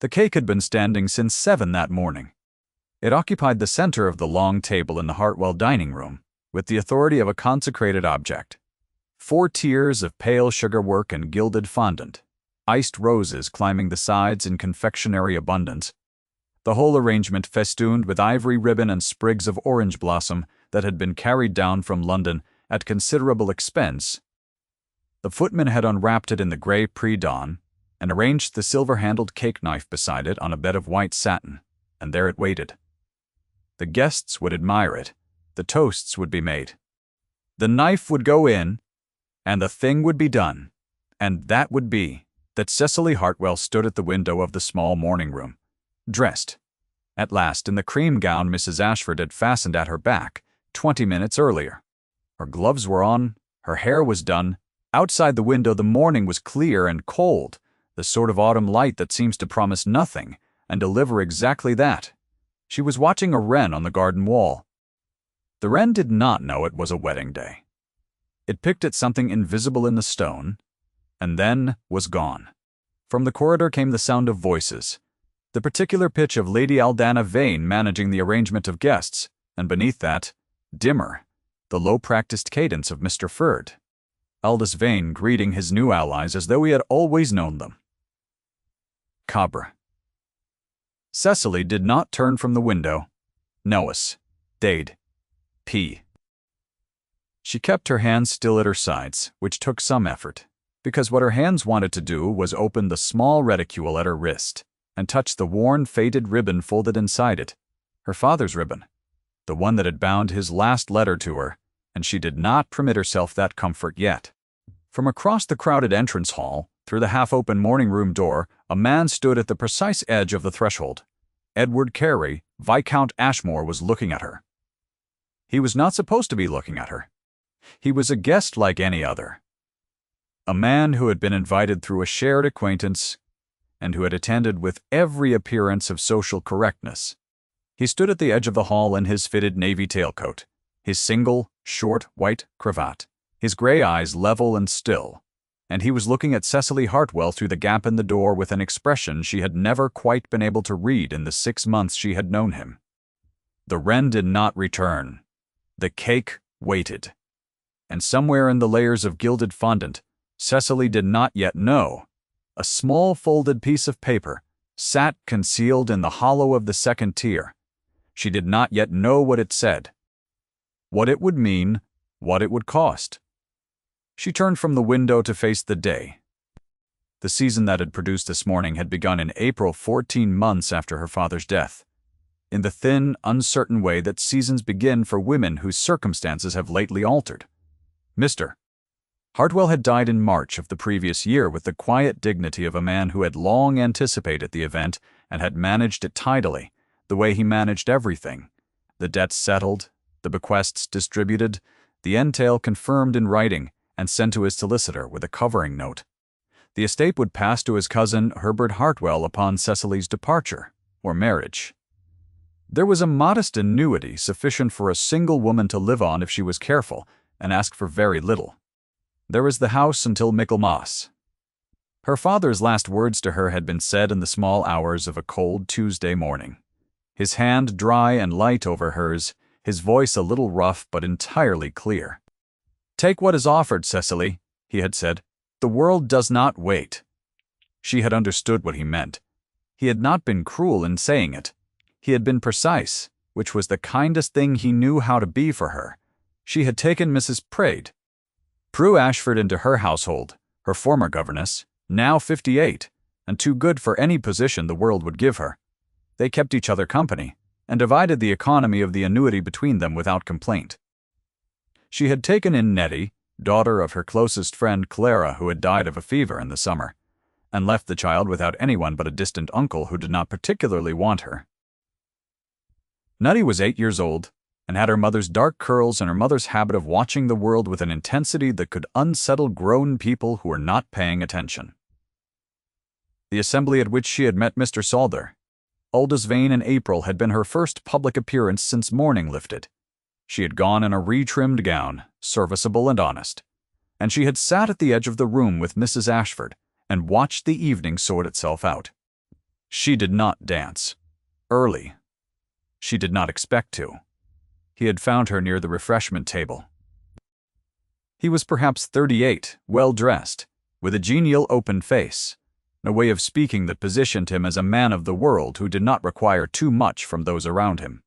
The cake had been standing since 7 that morning. It occupied the center of the long table in the Hartwell dining room, with the authority of a consecrated object. 4 tiers of pale sugarwork and gilded fondant, iced roses climbing the sides in confectionery abundance, the whole arrangement festooned with ivory ribbon and sprigs of orange blossom that had been carried down from London at considerable expense. The footman had unwrapped it in the gray pre-dawn and arranged the silver-handled cake knife beside it on a bed of white satin, and there it waited. The guests would admire it, the toasts would be made. The knife would go in, and the thing would be done, and that would be that Cecily Hartwell stood at the window of the small morning room, dressed, at last, in the cream gown Mrs. Ashford had fastened at her back 20 minutes earlier. Her gloves were on, her hair was done. Outside the window the morning was clear and cold, the sort of autumn light that seems to promise nothing and deliver exactly that. She was watching a wren on the garden wall. The wren did not know it was a wedding day. It picked at something invisible in the stone, and then was gone. From the corridor came the sound of voices, the particular pitch of Lady Aldana Vane managing the arrangement of guests, and beneath that, dimmer, the low-practiced cadence of Mr. Ferd. Aldous Vane greeting his new allies as though he had always known them. Cabra. Cecily did not turn from the window. Nois. Dade. P. She kept her hands still at her sides, which took some effort, because what her hands wanted to do was open the small reticule at her wrist and touch the worn, faded ribbon folded inside it, her father's ribbon, the one that had bound his last letter to her, and she did not permit herself that comfort yet. From across the crowded entrance hall, through the half-open morning-room door, a man stood at the precise edge of the threshold. Edward Carey, Viscount Ashmore, was looking at her. He was not supposed to be looking at her. He was a guest like any other. A man who had been invited through a shared acquaintance and who had attended with every appearance of social correctness. He stood at the edge of the hall in his fitted navy tailcoat, his single, short, white cravat, his gray eyes level and still, and he was looking at Cecily Hartwell through the gap in the door with an expression she had never quite been able to read in the 6 months she had known him. The wren did not return. The cake waited. And somewhere in the layers of gilded fondant, Cecily did not yet know, a small folded piece of paper sat concealed in the hollow of the second tier. She did not yet know what it said, what it would mean, what it would cost. She turned from the window to face the day. The season that had produced this morning had begun in April, 14 months after her father's death, in the thin, uncertain way that seasons begin for women whose circumstances have lately altered. Mr. Hartwell had died in March of the previous year with the quiet dignity of a man who had long anticipated the event and had managed it tidily, the way he managed everything, the debts settled, the bequests distributed, the entail confirmed in writing and sent to his solicitor with a covering note. The estate would pass to his cousin Herbert Hartwell upon Cecily's departure, or marriage. There was a modest annuity sufficient for a single woman to live on if she was careful and ask for very little. There was the house until Michaelmas. Her father's last words to her had been said in the small hours of a cold Tuesday morning. His hand dry and light over hers, his voice a little rough but entirely clear. "Take what is offered, Cecily," he had said. "The world does not wait." She had understood what he meant. He had not been cruel in saying it. He had been precise, which was the kindest thing he knew how to be for her. She had taken Mrs. Prue Ashford into her household, her former governess, now 58, and too good for any position the world would give her. They kept each other company, and divided the economy of the annuity between them without complaint. She had taken in Nettie, daughter of her closest friend Clara, who had died of a fever in the summer, and left the child without anyone but a distant uncle who did not particularly want her. Nettie was 8 years old, and had her mother's dark curls and her mother's habit of watching the world with an intensity that could unsettle grown people who were not paying attention. The assembly at which she had met Mr. Salder, Aldous Vane in April, had been her first public appearance since mourning lifted. She had gone in a retrimmed gown, serviceable and honest, and she had sat at the edge of the room with Mrs. Ashford and watched the evening sort itself out. She did not dance. Early. She did not expect to. He had found her near the refreshment table. He was perhaps 38, well-dressed, with a genial open face, a way of speaking that positioned him as a man of the world who did not require too much from those around him.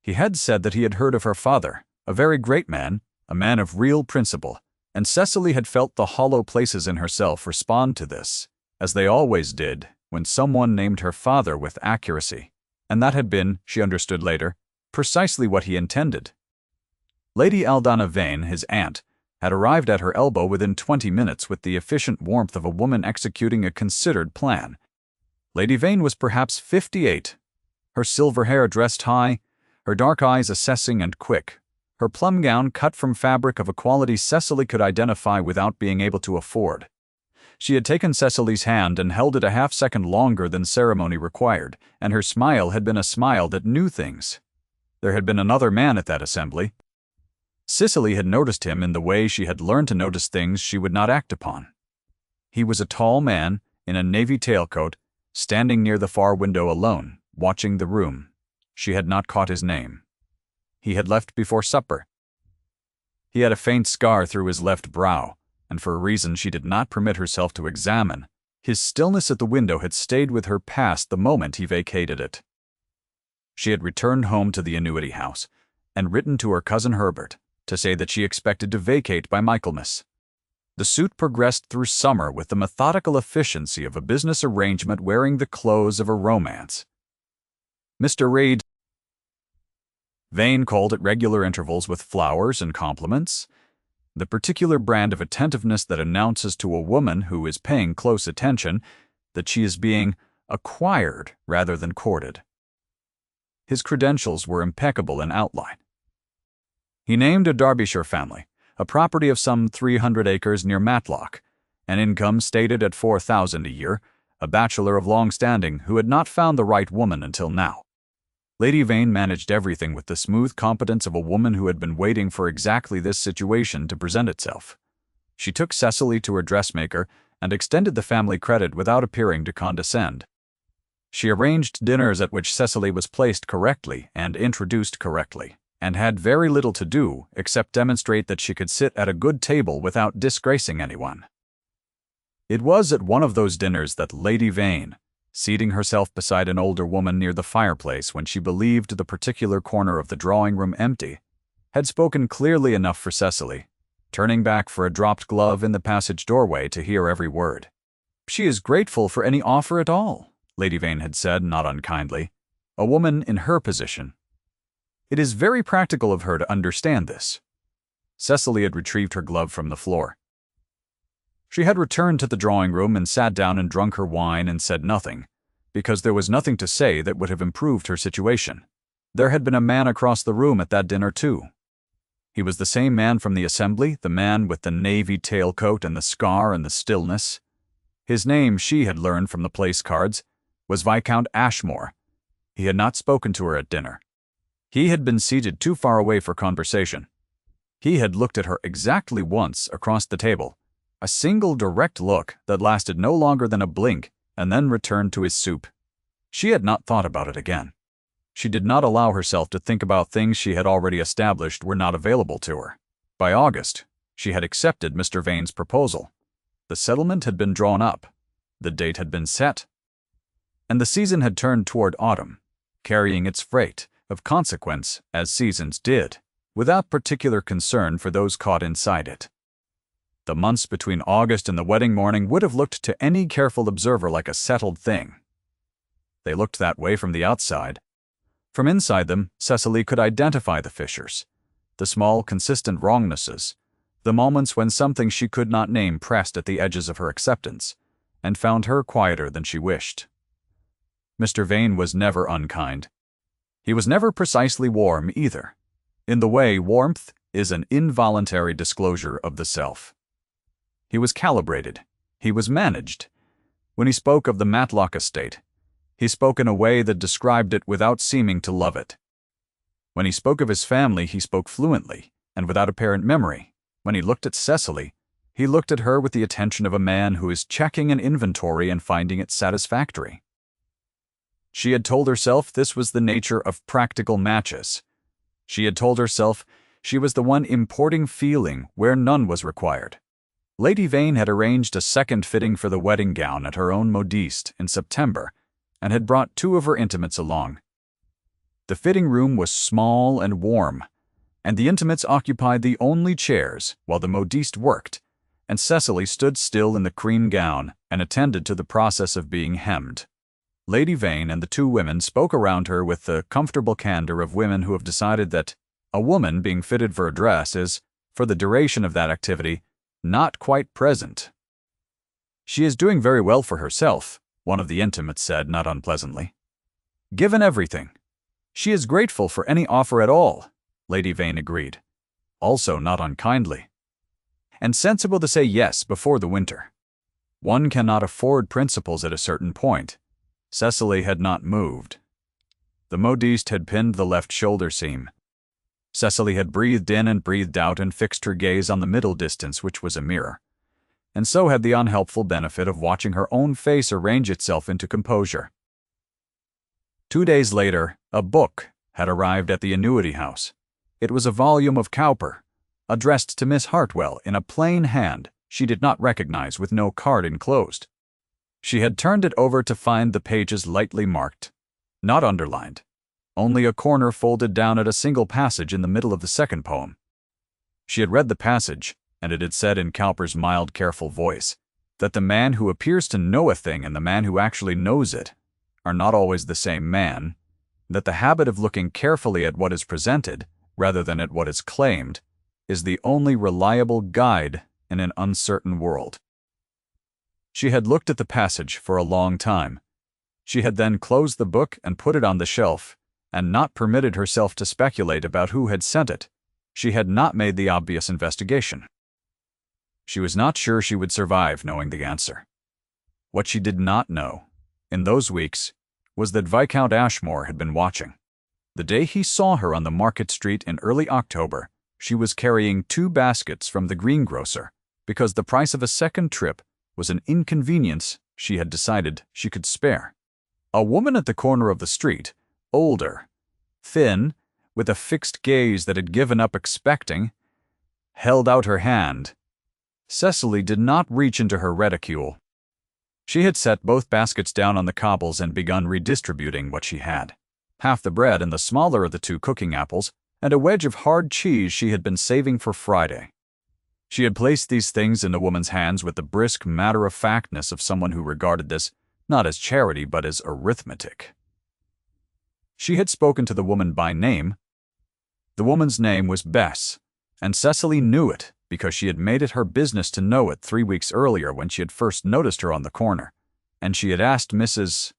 He had said that he had heard of her father, a very great man, a man of real principle, and Cecily had felt the hollow places in herself respond to this, as they always did when someone named her father with accuracy, and that had been, she understood later, precisely what he intended. Lady Aldana Vane, his aunt, had arrived at her elbow within 20 minutes with the efficient warmth of a woman executing a considered plan. Lady Vane was perhaps 58, her silver hair dressed high, her dark eyes assessing and quick, her plum gown cut from fabric of a quality Cecily could identify without being able to afford. She had taken Cecily's hand and held it a half-second longer than ceremony required, and her smile had been a smile that knew things. There had been another man at that assembly. Cecily had noticed him in the way she had learned to notice things she would not act upon. He was a tall man, in a navy tailcoat, standing near the far window alone, watching the room. She had not caught his name. He had left before supper. He had a faint scar through his left brow, and for a reason she did not permit herself to examine, his stillness at the window had stayed with her past the moment he vacated it. She had returned home to the annuity house, and written to her cousin Herbert, to say that she expected to vacate by Michaelmas. The suit progressed through summer with the methodical efficiency of a business arrangement wearing the clothes of a romance. Mr. Reed Vane called at regular intervals with flowers and compliments, the particular brand of attentiveness that announces to a woman who is paying close attention that she is being acquired rather than courted. His credentials were impeccable in outline. He named a Derbyshire family, a property of some 300 acres near Matlock, an income stated at $4,000 a year, a bachelor of long standing who had not found the right woman until now. Lady Vane managed everything with the smooth competence of a woman who had been waiting for exactly this situation to present itself. She took Cecily to her dressmaker and extended the family credit without appearing to condescend. She arranged dinners at which Cecily was placed correctly and introduced correctly, and had very little to do except demonstrate that she could sit at a good table without disgracing anyone. It was at one of those dinners that Lady Vane, seating herself beside an older woman near the fireplace when she believed the particular corner of the drawing-room empty, had spoken clearly enough for Cecily, turning back for a dropped glove in the passage doorway to hear every word. "She is grateful for any offer at all," Lady Vane had said, not unkindly. "A woman in her position. It is very practical of her to understand this." Cecily had retrieved her glove from the floor. She had returned to the drawing-room and sat down and drunk her wine and said nothing, because there was nothing to say that would have improved her situation. There had been a man across the room at that dinner, too. He was the same man from the assembly, the man with the navy tailcoat and the scar and the stillness. His name, she had learned from the place cards, was Viscount Ashmore. He had not spoken to her at dinner. He had been seated too far away for conversation. He had looked at her exactly once across the table, a single direct look that lasted no longer than a blink, and then returned to his soup. She had not thought about it again. She did not allow herself to think about things she had already established were not available to her. By August, she had accepted Mr. Vane's proposal. The settlement had been drawn up, the date had been set, and the season had turned toward autumn, carrying its freight of consequence as seasons did, without particular concern for those caught inside it. The months between August and the wedding morning would have looked to any careful observer like a settled thing. They looked that way from the outside. From inside them, Cecily could identify the fissures, the small, consistent wrongnesses, the moments when something she could not name pressed at the edges of her acceptance, and found her quieter than she wished. Mr. Vane was never unkind. He was never precisely warm either, in the way warmth is an involuntary disclosure of the self. He was calibrated. He was managed. When he spoke of the Matlock estate, he spoke in a way that described it without seeming to love it. When he spoke of his family, he spoke fluently and without apparent memory. When he looked at Cecily, he looked at her with the attention of a man who is checking an inventory and finding it satisfactory. She had told herself this was the nature of practical matches. She had told herself she was the one importing feeling where none was required. Lady Vane had arranged a second fitting for the wedding gown at her own modiste in September, and had brought 2 of her intimates along. The fitting room was small and warm, and the intimates occupied the only chairs while the modiste worked, and Cecily stood still in the cream gown and attended to the process of being hemmed. Lady Vane and the 2 women spoke around her with the comfortable candor of women who have decided that a woman being fitted for a dress is, for the duration of that activity, not quite present. "She is doing very well for herself," one of the intimates said not unpleasantly. "Given everything. She is grateful for any offer at all," Lady Vane agreed, also not unkindly. "And sensible to say yes before the winter. One cannot afford principles at a certain point." Cecily had not moved. The modiste had pinned the left shoulder seam. Cecily had breathed in and breathed out and fixed her gaze on the middle distance, which was a mirror, and so had the unhelpful benefit of watching her own face arrange itself into composure. 2 days later, a book had arrived at the Annuity House. It was a volume of Cowper, addressed to Miss Hartwell in a plain hand she did not recognize, with no card enclosed. She had turned it over to find the pages lightly marked, not underlined, only a corner folded down at a single passage in the middle of the second poem. She had read the passage, and it had said in Cowper's mild, careful voice that the man who appears to know a thing and the man who actually knows it are not always the same man, that the habit of looking carefully at what is presented, rather than at what is claimed, is the only reliable guide in an uncertain world. She had looked at the passage for a long time. She had then closed the book and put it on the shelf, and not permitted herself to speculate about who had sent it. She had not made the obvious investigation. She was not sure she would survive knowing the answer. What she did not know, in those weeks, was that Viscount Ashmore had been watching. The day he saw her on the market street in early October, she was carrying 2 baskets from the greengrocer, because the price of a second trip was an inconvenience she had decided she could spare. A woman at the corner of the street, older, thin, with a fixed gaze that had given up expecting, held out her hand. Cecily did not reach into her reticule. She had set both baskets down on the cobbles and begun redistributing what she had. Half the bread and the smaller of the 2 cooking apples, and a wedge of hard cheese she had been saving for Friday. She had placed these things in the woman's hands with the brisk matter-of-factness of someone who regarded this not as charity but as arithmetic. She had spoken to the woman by name. The woman's name was Bess, and Cecily knew it because she had made it her business to know it 3 weeks earlier when she had first noticed her on the corner, and she had asked Mrs.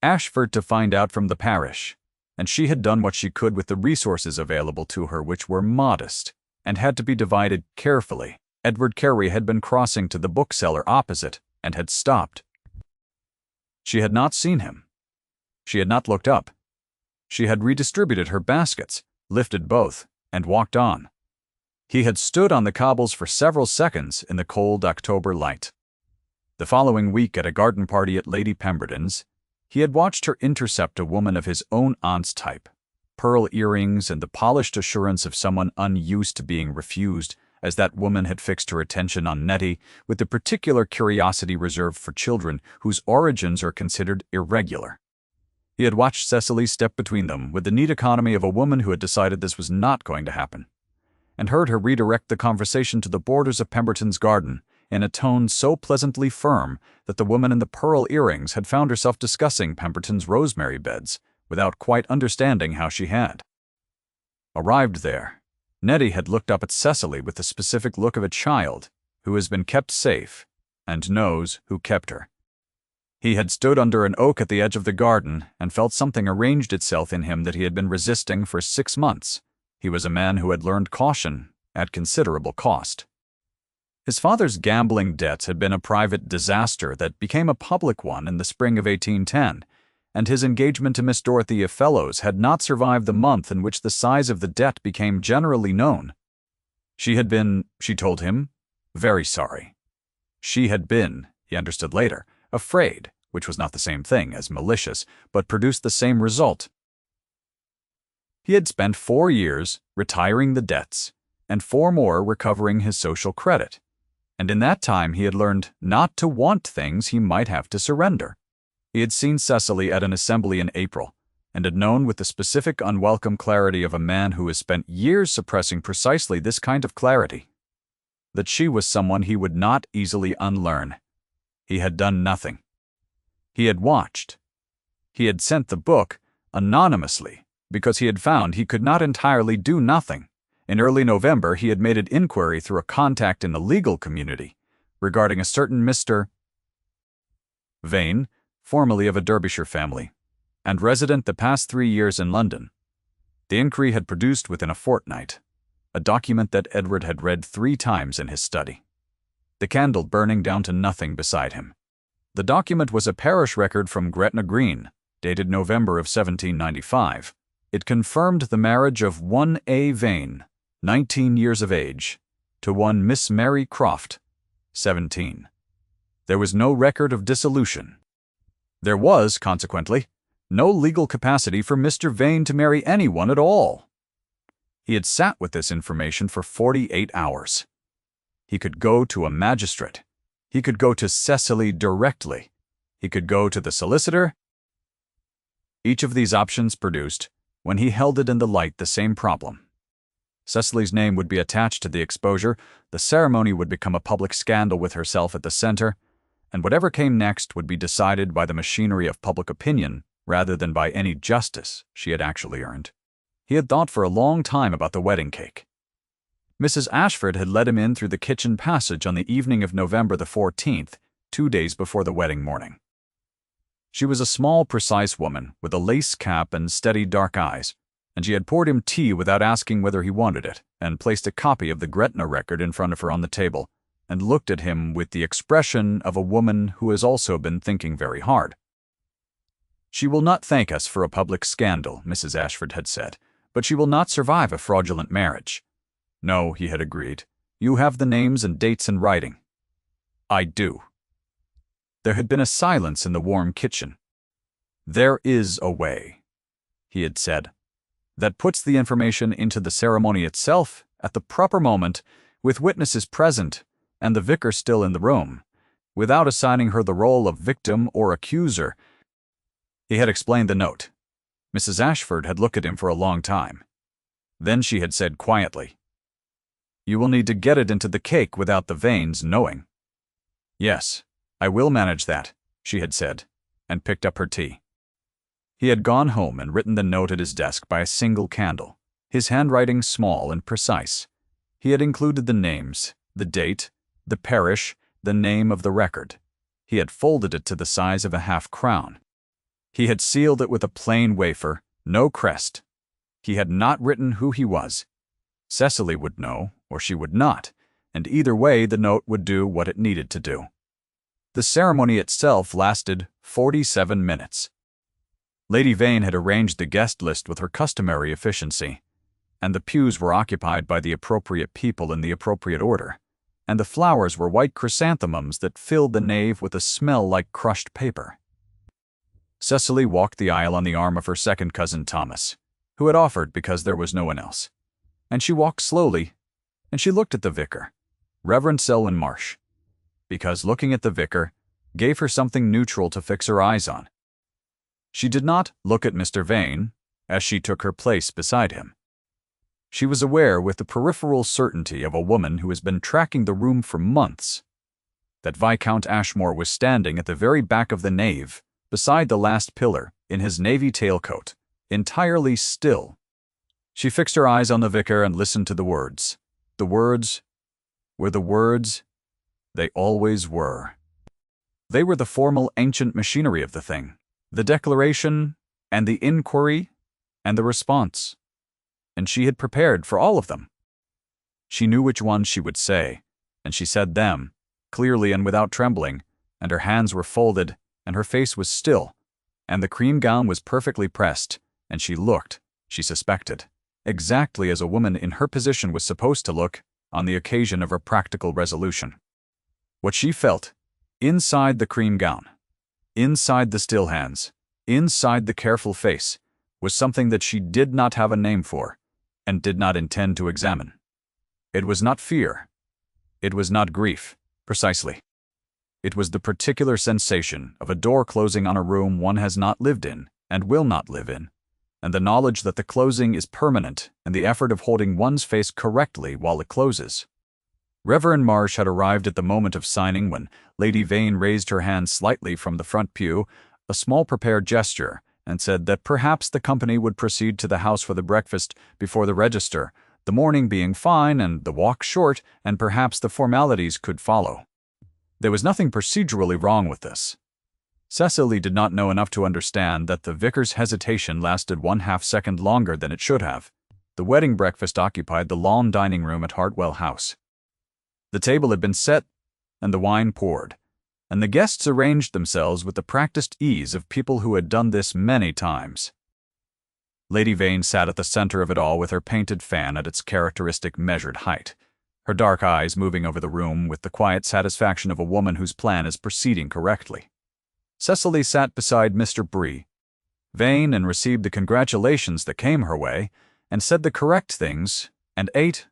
Ashford to find out from the parish, and she had done what she could with the resources available to her, which were modest and had to be divided carefully. Edward Carey had been crossing to the bookseller opposite and had stopped. She had not seen him. She had not looked up. She had redistributed her baskets, lifted both, and walked on. He had stood on the cobbles for several seconds in the cold October light. The following week, at a garden party at Lady Pemberton's, he had watched her intercept a woman of his own aunt's type, pearl earrings and the polished assurance of someone unused to being refused, as that woman had fixed her attention on Nettie with the particular curiosity reserved for children whose origins are considered irregular. He had watched Cecily step between them with the neat economy of a woman who had decided this was not going to happen, and heard her redirect the conversation to the borders of Pemberton's garden in a tone so pleasantly firm that the woman in the pearl earrings had found herself discussing Pemberton's rosemary beds without quite understanding how she had. Arrived there, Nettie had looked up at Cecily with the specific look of a child who has been kept safe and knows who kept her. He had stood under an oak at the edge of the garden and felt something arranged itself in him that he had been resisting for 6 months. He was a man who had learned caution at considerable cost. His father's gambling debts had been a private disaster that became a public one in the spring of 1810, and his engagement to Miss Dorothea Fellows had not survived the month in which the size of the debt became generally known. She had been, she told him, very sorry. She had been, he understood later, afraid, which was not the same thing as malicious, but produced the same result. He had spent 4 years retiring the debts, and 4 more recovering his social credit. And in that time he had learned not to want things he might have to surrender. He had seen Cecily at an assembly in April, and had known with the specific unwelcome clarity of a man who has spent years suppressing precisely this kind of clarity, that she was someone he would not easily unlearn. He had done nothing. He had watched. He had sent the book anonymously because he had found he could not entirely do nothing. In early November, he had made an inquiry through a contact in the legal community regarding a certain Mr. Vane, formerly of a Derbyshire family, and resident the past 3 years in London. The inquiry had produced within a fortnight a document that Edward had read 3 times in his study, the candle burning down to nothing beside him. The document was a parish record from Gretna Green, dated November of 1795. It confirmed the marriage of one A. Vane, 19 years of age, to one Miss Mary Croft, 17. There was no record of dissolution. There was, consequently, no legal capacity for Mr. Vane to marry anyone at all. He had sat with this information for 48 hours. He could go to a magistrate. He could go to Cecily directly. He could go to the solicitor. Each of these options produced, when he held it in the light, the same problem. Cecily's name would be attached to the exposure, the ceremony would become a public scandal with herself at the center, and whatever came next would be decided by the machinery of public opinion rather than by any justice she had actually earned. He had thought for a long time about the wedding cake. Mrs. Ashford had let him in through the kitchen passage on the evening of November the 14th, 2 days before the wedding morning. She was a small, precise woman with a lace cap and steady dark eyes, and she had poured him tea without asking whether he wanted it, and placed a copy of the Gretna record in front of her on the table, and looked at him with the expression of a woman who has also been thinking very hard. "She will not thank us for a public scandal," Mrs. Ashford had said, "but she will not survive a fraudulent marriage." "No," he had agreed. "You have the names and dates in writing." "I do." There had been a silence in the warm kitchen. "There is a way," he had said, "that puts the information into the ceremony itself at the proper moment, with witnesses present and the vicar still in the room, without assigning her the role of victim or accuser." He had explained the note. Mrs. Ashford had looked at him for a long time. Then she had said quietly, "You will need to get it into the cake without the Vanes knowing." "Yes, I will manage that," she had said, and picked up her tea. He had gone home and written the note at his desk by a single candle, his handwriting small and precise. He had included the names, the date, the parish, the name of the record. He had folded it to the size of a half-crown. He had sealed it with a plain wafer, no crest. He had not written who he was. Cecily would know, or she would not, and either way the note would do what it needed to do. The ceremony itself lasted 47 minutes. Lady Vane had arranged the guest list with her customary efficiency, and the pews were occupied by the appropriate people in the appropriate order, and the flowers were white chrysanthemums that filled the nave with a smell like crushed paper. Cecily walked the aisle on the arm of her second cousin Thomas, who had offered because there was no one else, and she walked slowly, and she looked at the vicar, Reverend Selwyn Marsh, because looking at the vicar gave her something neutral to fix her eyes on. She did not look at Mr. Vane as she took her place beside him. She was aware with the peripheral certainty of a woman who has been tracking the room for months that Viscount Ashmore was standing at the very back of the nave, beside the last pillar, in his navy tailcoat, entirely still. She fixed her eyes on the vicar and listened to the words. The words were the words they always were. They were the formal ancient machinery of the thing, the declaration and the inquiry and the response. And she had prepared for all of them. She knew which ones she would say, and she said them, clearly and without trembling, and her hands were folded, and her face was still, and the cream gown was perfectly pressed, and she looked, she suspected, exactly as a woman in her position was supposed to look on the occasion of her practical resolution. What she felt, inside the cream gown, Inside the still hands, inside the careful face, was something that she did not have a name for, and did not intend to examine. It was not fear. It was not grief, precisely. It was the particular sensation of a door closing on a room one has not lived in and will not live in, and the knowledge that the closing is permanent and the effort of holding one's face correctly while it closes. Reverend Marsh had arrived at the moment of signing when Lady Vane raised her hand slightly from the front pew, a small prepared gesture, and said that perhaps the company would proceed to the house for the breakfast before the register, the morning being fine and the walk short, and perhaps the formalities could follow. There was nothing procedurally wrong with this. Cecily did not know enough to understand that the vicar's hesitation lasted 1/2 second longer than it should have. The wedding breakfast occupied the lawn dining room at Hartwell House. The table had been set, and the wine poured, and the guests arranged themselves with the practiced ease of people who had done this many times. Lady Vane sat at the center of it all with her painted fan at its characteristic measured height, her dark eyes moving over the room with the quiet satisfaction of a woman whose plan is proceeding correctly. Cecily sat beside Mr. Bree, Vane, and received the congratulations that came her way, and said the correct things, and ate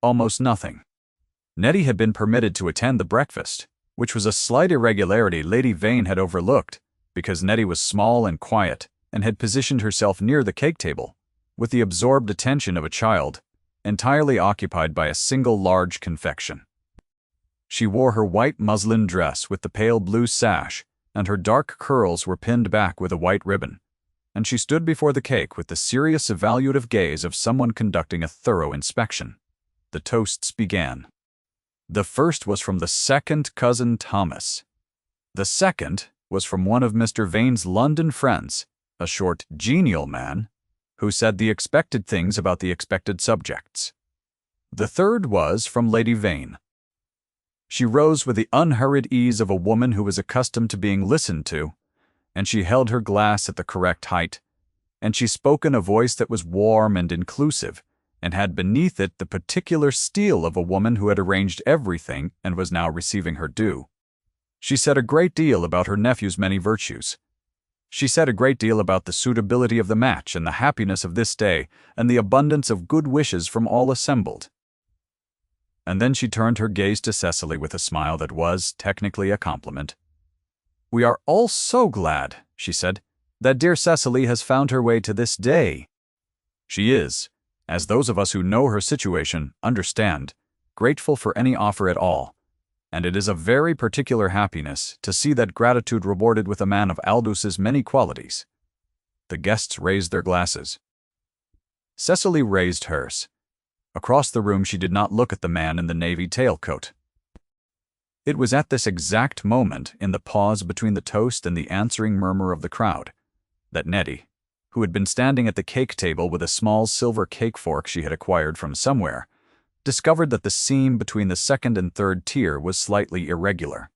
almost nothing. Nettie had been permitted to attend the breakfast, which was a slight irregularity Lady Vane had overlooked, because Nettie was small and quiet, and had positioned herself near the cake table, with the absorbed attention of a child, entirely occupied by a single large confection. She wore her white muslin dress with the pale blue sash, and her dark curls were pinned back with a white ribbon, and she stood before the cake with the serious evaluative gaze of someone conducting a thorough inspection. The toasts began. The first was from the second cousin Thomas. The second was from one of Mr. Vane's London friends, a short, genial man, who said the expected things about the expected subjects. The third was from Lady Vane. She rose with the unhurried ease of a woman who was accustomed to being listened to, and she held her glass at the correct height, and she spoke in a voice that was warm and inclusive, and had beneath it the particular steel of a woman who had arranged everything and was now receiving her due. She said a great deal about her nephew's many virtues. She said a great deal about the suitability of the match and the happiness of this day and the abundance of good wishes from all assembled. And then she turned her gaze to Cecily with a smile that was, technically, a compliment. "We are all so glad," she said, "that dear Cecily has found her way to this day. She is, as those of us who know her situation understand, grateful for any offer at all, and it is a very particular happiness to see that gratitude rewarded with a man of Aldous' many qualities." The guests raised their glasses. Cecily raised hers. Across the room she did not look at the man in the navy tailcoat. It was at this exact moment, in the pause between the toast and the answering murmur of the crowd, that Nettie, who had been standing at the cake table with a small silver cake fork she had acquired from somewhere, discovered that the seam between the second and third tier was slightly irregular.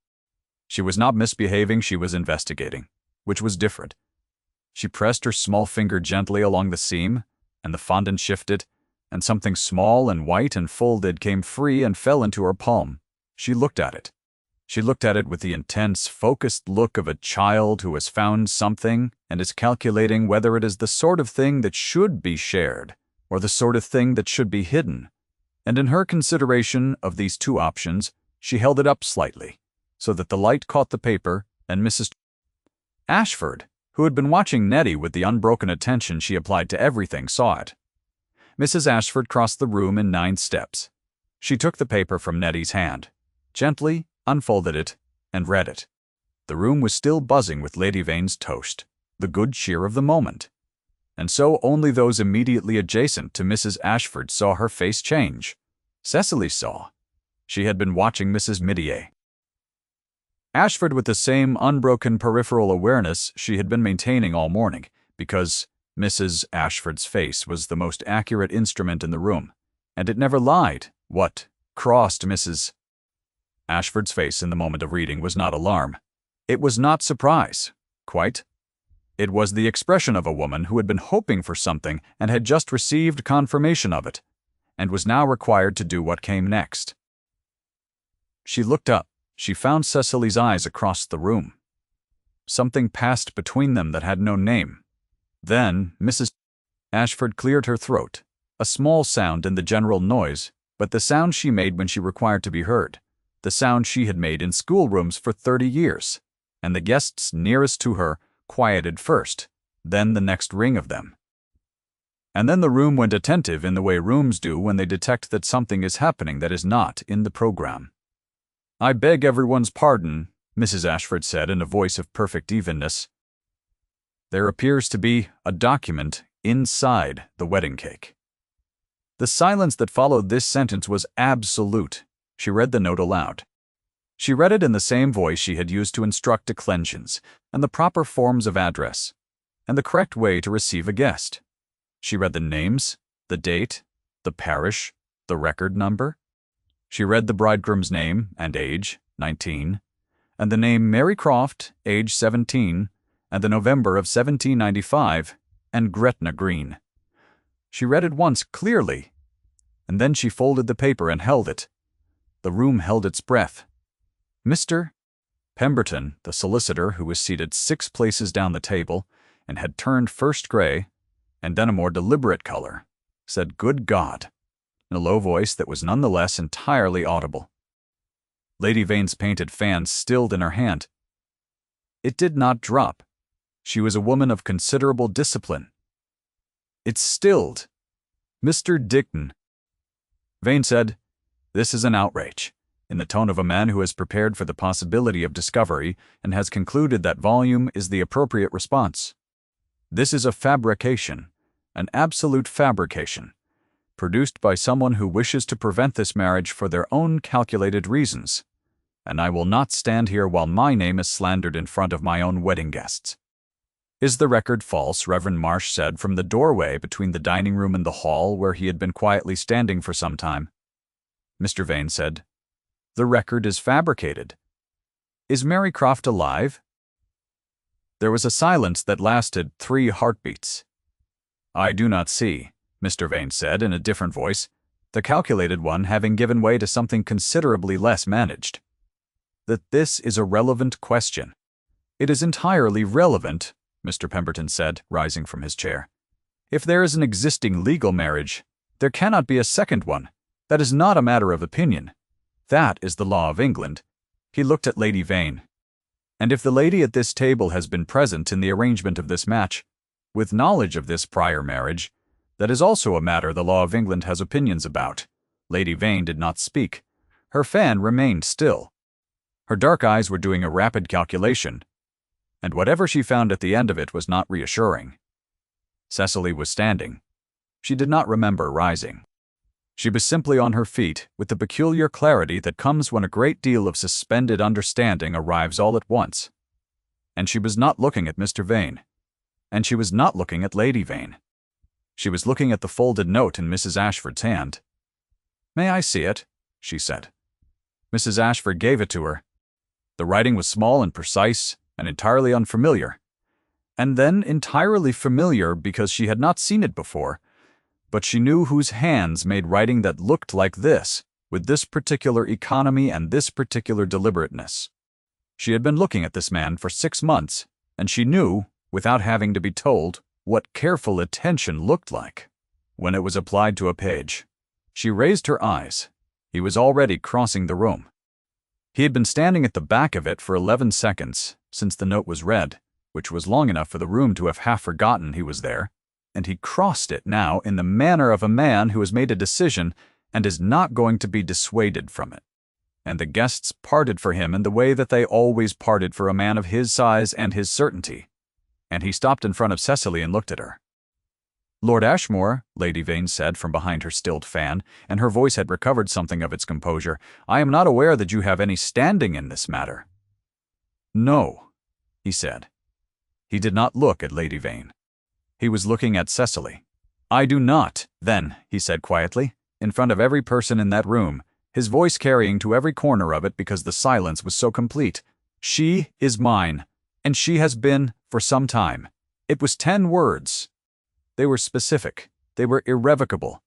She was not misbehaving, she was investigating, which was different. She pressed her small finger gently along the seam, and the fondant shifted, and something small and white and folded came free and fell into her palm. She looked at it. She looked at it with the intense, focused look of a child who has found something and is calculating whether it is the sort of thing that should be shared or the sort of thing that should be hidden. And in her consideration of these two options, she held it up slightly, so that the light caught the paper, and Mrs. Ashford, who had been watching Nettie with the unbroken attention she applied to everything, saw it. Mrs. Ashford crossed the room in 9 steps. She took the paper from Nettie's hand, gently unfolded it, and read it. The room was still buzzing with Lady Vane's toast, the good cheer of the moment. And so only those immediately adjacent to Mrs. Ashford saw her face change. Cecily saw. She had been watching Mrs. Midier. Ashford with the same unbroken peripheral awareness she had been maintaining all morning, because Mrs. Ashford's face was the most accurate instrument in the room, and it never lied. What crossed Mrs. Ashford's face in the moment of reading was not alarm. It was not surprise. Quite. It was the expression of a woman who had been hoping for something and had just received confirmation of it, and was now required to do what came next. She looked up. She found Cecily's eyes across the room. Something passed between them that had no name. Then Mrs. Ashford cleared her throat, a small sound in the general noise, but the sound she made when she required to be heard, the sound she had made in schoolrooms for 30 years, and the guests nearest to her quieted first, then the next ring of them. And then the room went attentive in the way rooms do when they detect that something is happening that is not in the program. "I beg everyone's pardon," Mrs. Ashford said in a voice of perfect evenness. "There appears to be a document inside the wedding cake." The silence that followed this sentence was absolute. She read the note aloud. She read it in the same voice she had used to instruct declensions, and the proper forms of address, and the correct way to receive a guest. She read the names, the date, the parish, the record number. She read the bridegroom's name and age, 19, and the name Mary Croft, age 17, and the November of 1795, and Gretna Green. She read it once clearly, and then she folded the paper and held it. The room held its breath. Mr. Pemberton, the solicitor, who was seated 6 places down the table and had turned first gray and then a more deliberate color, said "Good God," in a low voice that was nonetheless entirely audible. Lady Vane's painted fan stilled in her hand. It did not drop. She was a woman of considerable discipline. It stilled. "Mr. Dighton," Vane said, "this is an outrage," in the tone of a man who has prepared for the possibility of discovery and has concluded that volume is the appropriate response. "This is a fabrication, an absolute fabrication, produced by someone who wishes to prevent this marriage for their own calculated reasons, and I will not stand here while my name is slandered in front of my own wedding guests." "Is the record false?" Reverend Marsh said from the doorway between the dining room and the hall where he had been quietly standing for some time. Mr. Vane said, "The record is fabricated." "Is Mary Croft alive?" There was a silence that lasted 3 heartbeats. "I do not see," Mr. Vane said in a different voice, the calculated one having given way to something considerably less managed, "that this is a relevant question." "It is entirely relevant," Mr. Pemberton said, rising from his chair. "If there is an existing legal marriage, there cannot be a second one. That is not a matter of opinion. That is the law of England." He looked at Lady Vane. "And if the lady at this table has been present in the arrangement of this match, with knowledge of this prior marriage, that is also a matter the law of England has opinions about." Lady Vane did not speak. Her fan remained still. Her dark eyes were doing a rapid calculation, and whatever she found at the end of it was not reassuring. Cecily was standing. She did not remember rising. She was simply on her feet, with the peculiar clarity that comes when a great deal of suspended understanding arrives all at once. And she was not looking at Mr. Vane. And she was not looking at Lady Vane. She was looking at the folded note in Mrs. Ashford's hand. "May I see it?" she said. Mrs. Ashford gave it to her. The writing was small and precise, and entirely unfamiliar. And then entirely familiar because she had not seen it before, but she knew whose hands made writing that looked like this, with this particular economy and this particular deliberateness. She had been looking at this man for 6 months, and she knew, without having to be told, what careful attention looked like when it was applied to a page. She raised her eyes. He was already crossing the room. He had been standing at the back of it for 11 seconds since the note was read, which was long enough for the room to have half forgotten he was there, and he crossed it now in the manner of a man who has made a decision and is not going to be dissuaded from it. And the guests parted for him in the way that they always parted for a man of his size and his certainty. And he stopped in front of Cecily and looked at her. "Lord Ashmore," Lady Vane said from behind her stilled fan, and her voice had recovered something of its composure, "I am not aware that you have any standing in this matter." "No," he said. He did not look at Lady Vane. He was looking at Cecily. "I do not, then," he said quietly, in front of every person in that room, his voice carrying to every corner of it because the silence was so complete. "She is mine, and she has been for some time." It was 10 words. They were specific. They were irrevocable.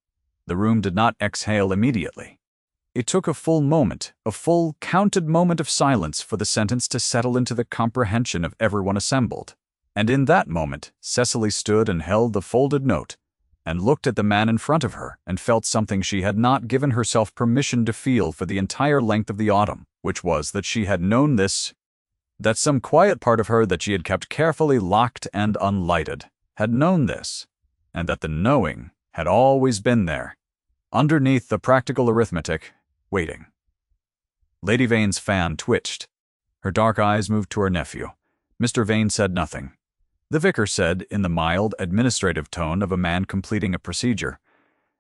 The room did not exhale immediately. It took a full moment, a full, counted moment of silence for the sentence to settle into the comprehension of everyone assembled. And in that moment, Cecily stood and held the folded note, and looked at the man in front of her, and felt something she had not given herself permission to feel for the entire length of the autumn, which was that she had known this, that some quiet part of her that she had kept carefully locked and unlighted had known this, and that the knowing had always been there, underneath the practical arithmetic, waiting. Lady Vane's fan twitched. Her dark eyes moved to her nephew. Mr. Vane said nothing. The vicar said, in the mild, administrative tone of a man completing a procedure,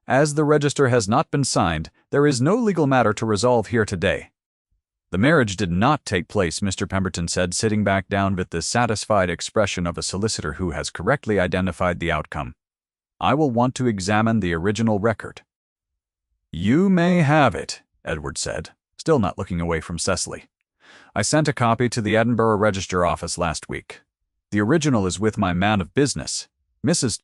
"As the register has not been signed, there is no legal matter to resolve here today." "The marriage did not take place," Mr. Pemberton said, sitting back down with the satisfied expression of a solicitor who has correctly identified the outcome. "I will want to examine the original record." "You may have it," Edward said, still not looking away from Cecily. "I sent a copy to the Edinburgh Register office last week. The original is with my man of business, Mrs.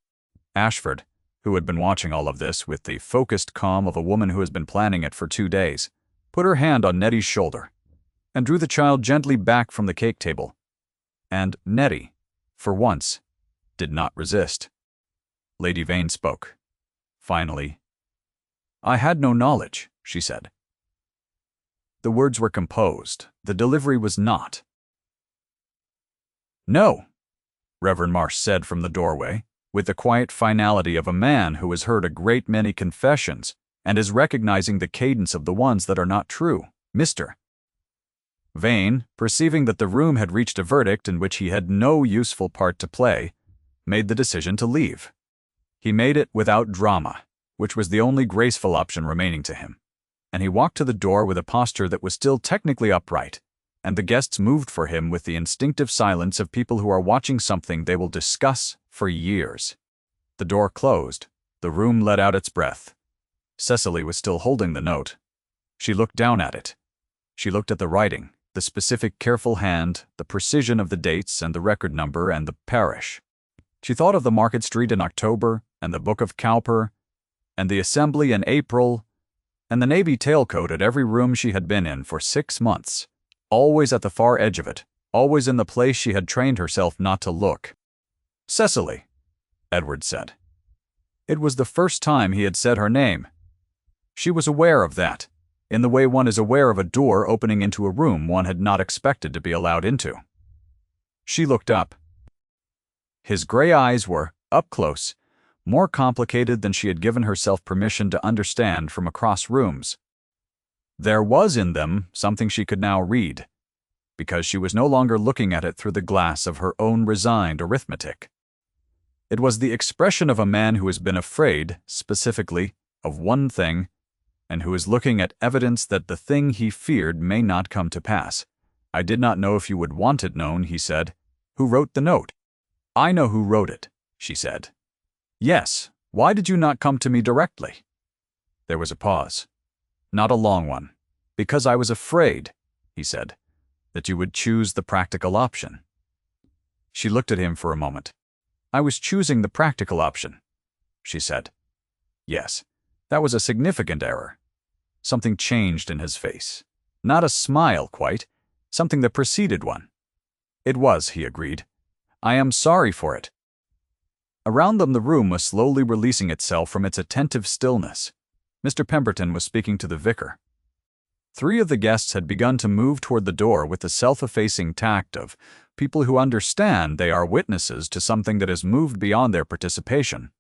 Ashford, who had been watching all of this with the focused calm of a woman who has been planning it for 2 days, put her hand on Nettie's shoulder and drew the child gently back from the cake table. And Nettie, for once, did not resist. Lady Vane spoke. Finally, "I had no knowledge," she said. The words were composed. The delivery was not. "No," Reverend Marsh said from the doorway, with the quiet finality of a man who has heard a great many confessions and is recognizing the cadence of the ones that are not true. Mr. Vane, perceiving that the room had reached a verdict in which he had no useful part to play, made the decision to leave. He made it without drama, which was the only graceful option remaining to him, and he walked to the door with a posture that was still technically upright, and the guests moved for him with the instinctive silence of people who are watching something they will discuss for years. The door closed. The room let out its breath. Cecily was still holding the note. She looked down at it. She looked at the writing, the specific careful hand, the precision of the dates and the record number and the parish. She thought of the Market Street in October, and the Book of Cowper, and the Assembly in April, and the navy tailcoat at every room she had been in for 6 months. Always at the far edge of it, always in the place she had trained herself not to look. "Cecily," Edward said. It was the first time he had said her name. She was aware of that, in the way one is aware of a door opening into a room one had not expected to be allowed into. She looked up. His gray eyes were, up close, more complicated than she had given herself permission to understand from across rooms. There was in them something she could now read, because she was no longer looking at it through the glass of her own resigned arithmetic. It was the expression of a man who has been afraid, specifically, of one thing, and who is looking at evidence that the thing he feared may not come to pass. "I did not know if you would want it known," he said. "Who wrote the note?" "I know who wrote it," she said. "Yes, why did you not come to me directly?" There was a pause. Not a long one. "Because I was afraid," he said, "that you would choose the practical option." She looked at him for a moment. "I was choosing the practical option," she said. Yes, that was a significant error. Something changed in his face. Not a smile, quite. Something that preceded one. "It was," he agreed. "I am sorry for it." Around them the room was slowly releasing itself from its attentive stillness. Mr. Pemberton was speaking to the vicar. 3 of the guests had begun to move toward the door with the self-effacing tact of people who understand they are witnesses to something that has moved beyond their participation.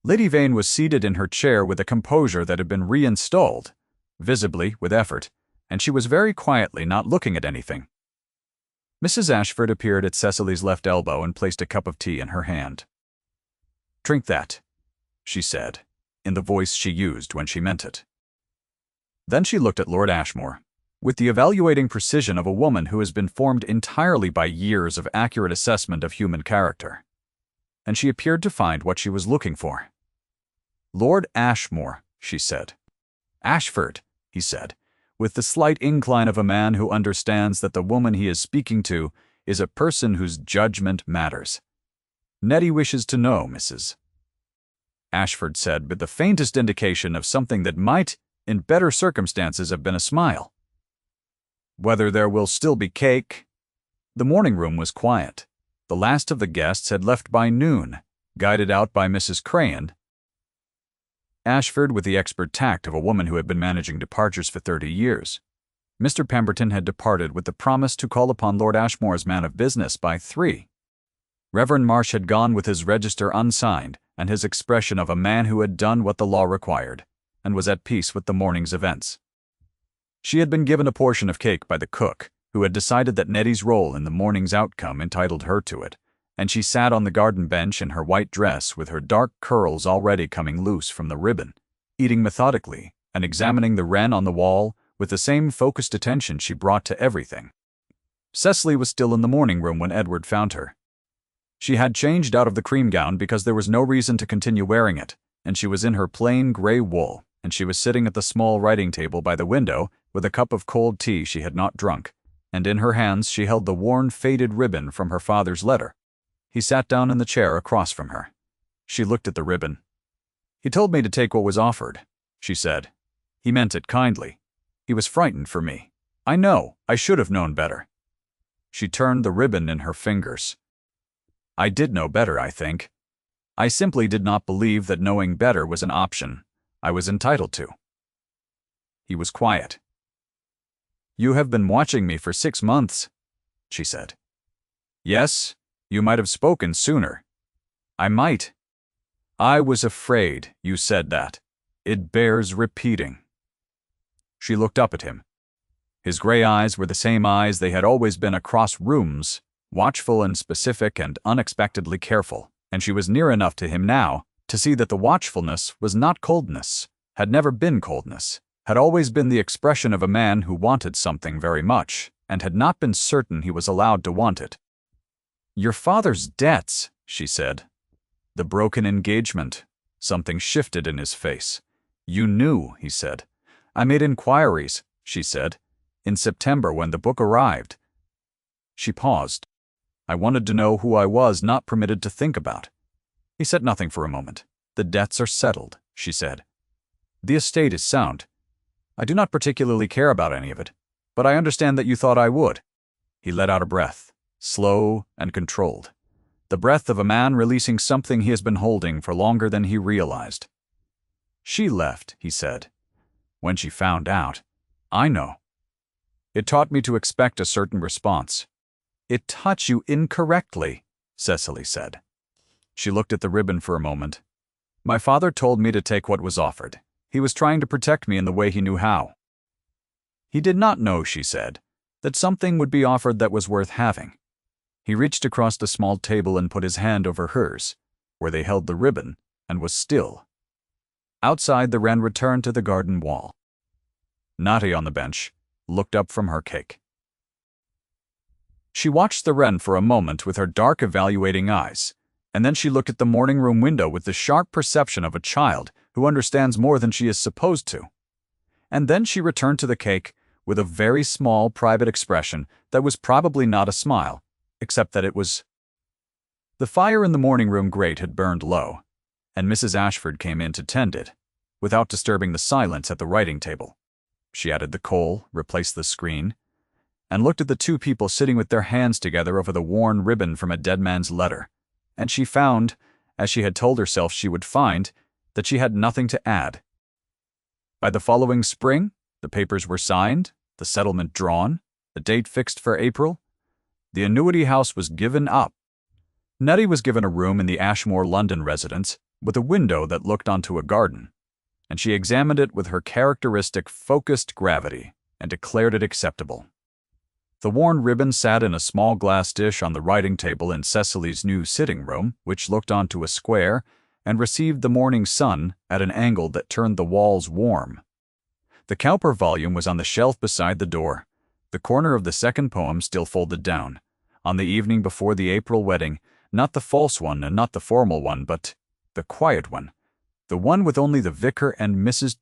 Lady Vane was seated in her chair with a composure that had been reinstalled, visibly with effort, and she was very quietly not looking at anything. Mrs. Ashford appeared at Cecily's left elbow and placed a cup of tea in her hand. "Drink that," she said, in the voice she used when she meant it. Then she looked at Lord Ashmore, with the evaluating precision of a woman who has been formed entirely by years of accurate assessment of human character. And she appeared to find what she was looking for. "Lord Ashmore," she said. "Ashford," he said, with the slight incline of a man who understands that the woman he is speaking to is a person whose judgment matters. "Nettie wishes to know, Mrs." Ashford said with the faintest indication of something that might, in better circumstances, have been a smile. Whether there will still be cake? The morning room was quiet. The last of the guests had left by noon, guided out by Mrs. Crayon. Ashford, with the expert tact of a woman who had been managing departures for 30 years. Mr. Pemberton had departed with the promise to call upon Lord Ashmore's man of business by 3. Reverend Marsh had gone with his register unsigned and his expression of a man who had done what the law required and was at peace with the morning's events. She had been given a portion of cake by the cook, who had decided that Nettie's role in the morning's outcome entitled her to it, and she sat on the garden bench in her white dress with her dark curls already coming loose from the ribbon, eating methodically and examining the wren on the wall with the same focused attention she brought to everything. Cecily was still in the morning room when Edward found her. She had changed out of the cream gown because there was no reason to continue wearing it, and she was in her plain gray wool, and she was sitting at the small writing table by the window with a cup of cold tea she had not drunk, and in her hands she held the worn, faded ribbon from her father's letter. He sat down in the chair across from her. She looked at the ribbon. "He told me to take what was offered," she said. "He meant it kindly. He was frightened for me. I know, I should have known better." She turned the ribbon in her fingers. "I did know better, I think. I simply did not believe that knowing better was an option I was entitled to." He was quiet. "You have been watching me for 6 months," she said. "Yes, you might have spoken sooner." "I might." "I was afraid you said that. It bears repeating." She looked up at him. His gray eyes were the same eyes they had always been across rooms, watchful and specific and unexpectedly careful, and she was near enough to him now to see that the watchfulness was not coldness, had never been coldness, had always been the expression of a man who wanted something very much, and had not been certain he was allowed to want it. "Your father's debts," she said. "The broken engagement." Something shifted in his face. "You knew," he said. "I made inquiries," she said, "in September when the book arrived." She paused. "I wanted to know who I was not permitted to think about." He said nothing for a moment. "The debts are settled," she said. "The estate is sound. I do not particularly care about any of it, but I understand that you thought I would." He let out a breath, slow and controlled. The breath of a man releasing something he has been holding for longer than he realized. "She left," he said. "When she found out. I know. It taught me to expect a certain response." "It taught you incorrectly," Cecily said. She looked at the ribbon for a moment. "My father told me to take what was offered. He was trying to protect me in the way he knew how." He did not know, she said, that something would be offered that was worth having. He reached across the small table and put his hand over hers, where they held the ribbon, and was still. Outside, the wren returned to the garden wall. Natty, on the bench, looked up from her cake. She watched the wren for a moment with her dark, evaluating eyes, and then she looked at the morning room window with the sharp perception of a child who understands more than she is supposed to. And then she returned to the cake with a very small, private expression that was probably not a smile, except that it was. The fire in the morning room grate had burned low, and Mrs. Ashford came in to tend it, without disturbing the silence at the writing table. She added the coal, replaced the screen, and looked at the two people sitting with their hands together over the worn ribbon from a dead man's letter, and she found, as she had told herself she would find, that she had nothing to add. By the following spring, the papers were signed, the settlement drawn, the date fixed for April. The annuity house was given up. Nettie was given a room in the Ashmore London residence with a window that looked onto a garden, and she examined it with her characteristic focused gravity and declared it acceptable. The worn ribbon sat in a small glass dish on the writing table in Cecily's new sitting room, which looked onto a square and received the morning sun at an angle that turned the walls warm. The Cowper volume was on the shelf beside the door, the corner of the second poem still folded down. On the evening before the April wedding, not the false one and not the formal one, but the quiet one, the one with only the vicar and Mrs.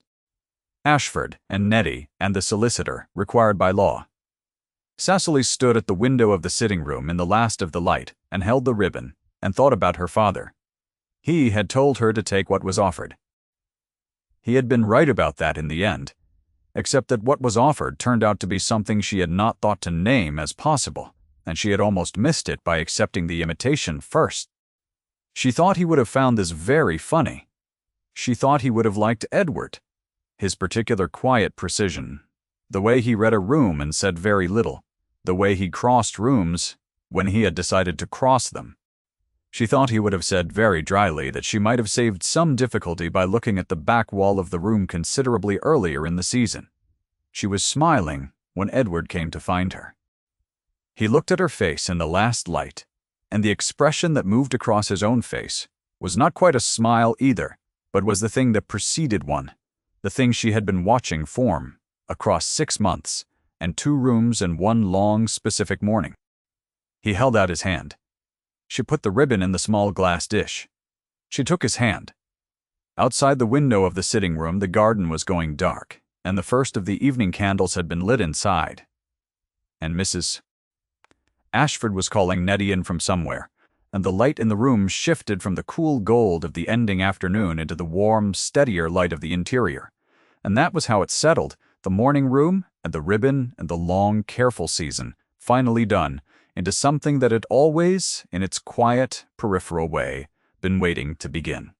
Ashford and Nettie and the solicitor, required by law. Cecily stood at the window of the sitting room in the last of the light and held the ribbon and thought about her father. He had told her to take what was offered. He had been right about that in the end, except that what was offered turned out to be something she had not thought to name as possible, and she had almost missed it by accepting the invitation first. She thought he would have found this very funny. She thought he would have liked Edward, his particular quiet precision, the way he read a room and said very little, the way he crossed rooms when he had decided to cross them. She thought he would have said very dryly that she might have saved some difficulty by looking at the back wall of the room considerably earlier in the season. She was smiling when Edward came to find her. He looked at her face in the last light, and the expression that moved across his own face was not quite a smile either, but was the thing that preceded one, the thing she had been watching form across 6 months and 2 rooms and 1 long, specific morning. He held out his hand. She put the ribbon in the small glass dish. She took his hand. Outside the window of the sitting room, the garden was going dark, and the first of the evening candles had been lit inside. And Mrs. Ashford was calling Nettie in from somewhere, and the light in the room shifted from the cool gold of the ending afternoon into the warm, steadier light of the interior. And that was how it settled, the morning room and the ribbon and the long, careful season, finally done, into something that had always, in its quiet, peripheral way, been waiting to begin.